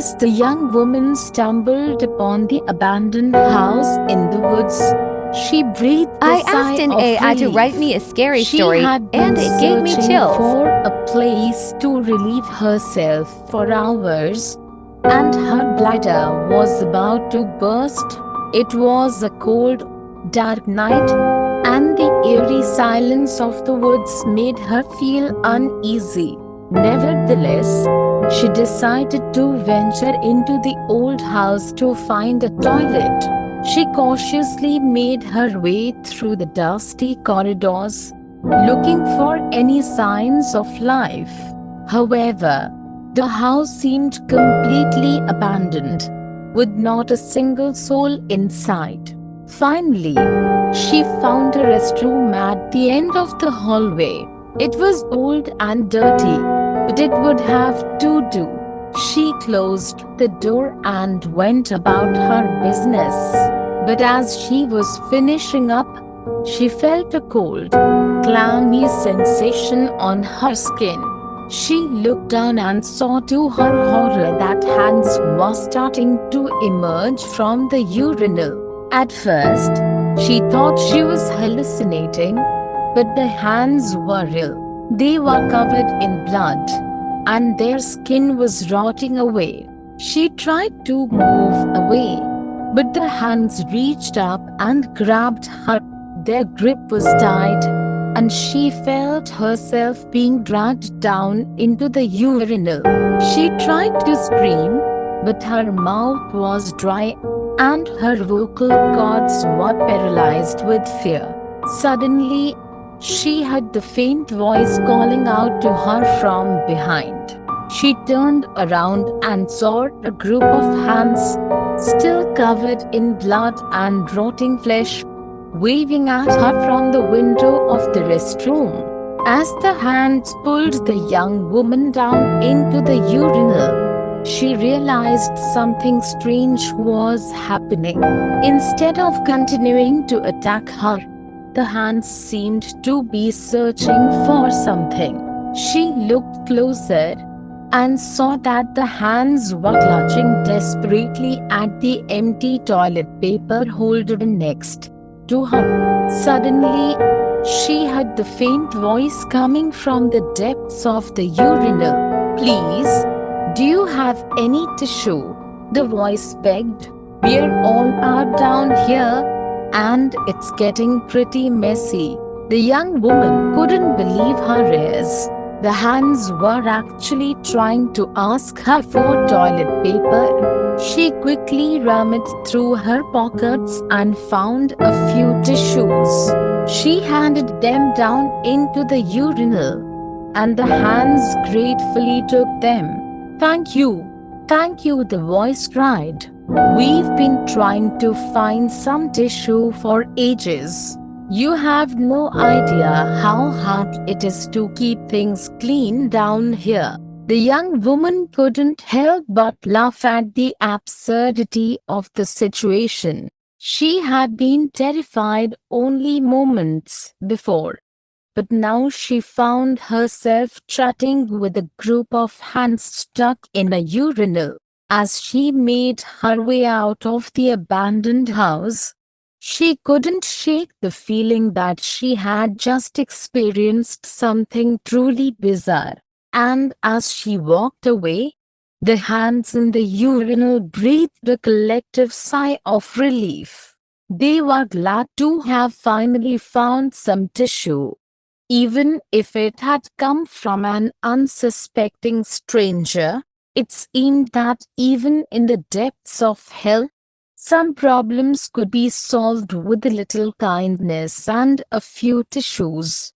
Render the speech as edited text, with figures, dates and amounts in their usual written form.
As the young woman stumbled upon the abandoned house in the woods, she breathed a I sigh asked an of AI to write relief. me a scary She story, had been and it gave me searching chills. for a place to relieve herself for hours, and her bladder was about to burst. It was a cold, dark night, and the eerie silence of the woods made her feel uneasy. Nevertheless, she decided to venture into the old house to find a toilet. She cautiously made her way through the dusty corridors, looking for any signs of life. However, the house seemed completely abandoned, with not a single soul inside. Finally, she found a restroom at the end of the hallway. It was old and dirty, but it would have to do. She closed the door and went about her business. But as she was finishing up, she felt a cold, clammy sensation on her skin. She looked down and saw to her horror that hands were starting to emerge from the urinal. At first, she thought she was hallucinating, but the hands were real. They were covered in blood, and their skin was rotting away. She tried to move away, but the hands reached up and grabbed her. Their grip was tight, and she felt herself being dragged down into the urinal. She tried to scream, but her mouth was dry and her vocal cords were paralyzed with fear. Suddenly, she heard the faint voice calling out to her from behind. She turned around and saw a group of hands, still covered in blood and rotting flesh, waving at her from the window of the restroom. As the hands pulled the young woman down into the urinal, she realized something strange was happening. Instead of continuing to attack her, the hands seemed to be searching for something. She looked closer and saw that the hands were clutching desperately at the empty toilet paper holder next to her. Suddenly, she heard the faint voice coming from the depths of the urinal. "Please, do you have any tissue?" the voice begged. "We're all out down here, and it's getting pretty messy." The young woman couldn't believe her ears. The hands were actually trying to ask her for toilet paper. She quickly rummaged through her pockets and found a few tissues. She handed them down into the urinal, and the hands gratefully took them. "Thank you, thank you," the voice cried. "We've been trying to find some tissue for ages. You have no idea how hard it is to keep things clean down here." The young woman couldn't help but laugh at the absurdity of the situation. She had been terrified only moments before, but now she found herself chatting with a group of hands stuck in a urinal. As she made her way out of the abandoned house, she couldn't shake the feeling that she had just experienced something truly bizarre. And as she walked away, the hands in the urinal breathed a collective sigh of relief. They were glad to have finally found some tissue, even if it had come from an unsuspecting stranger. It seemed that even in the depths of hell, some problems could be solved with a little kindness and a few tissues.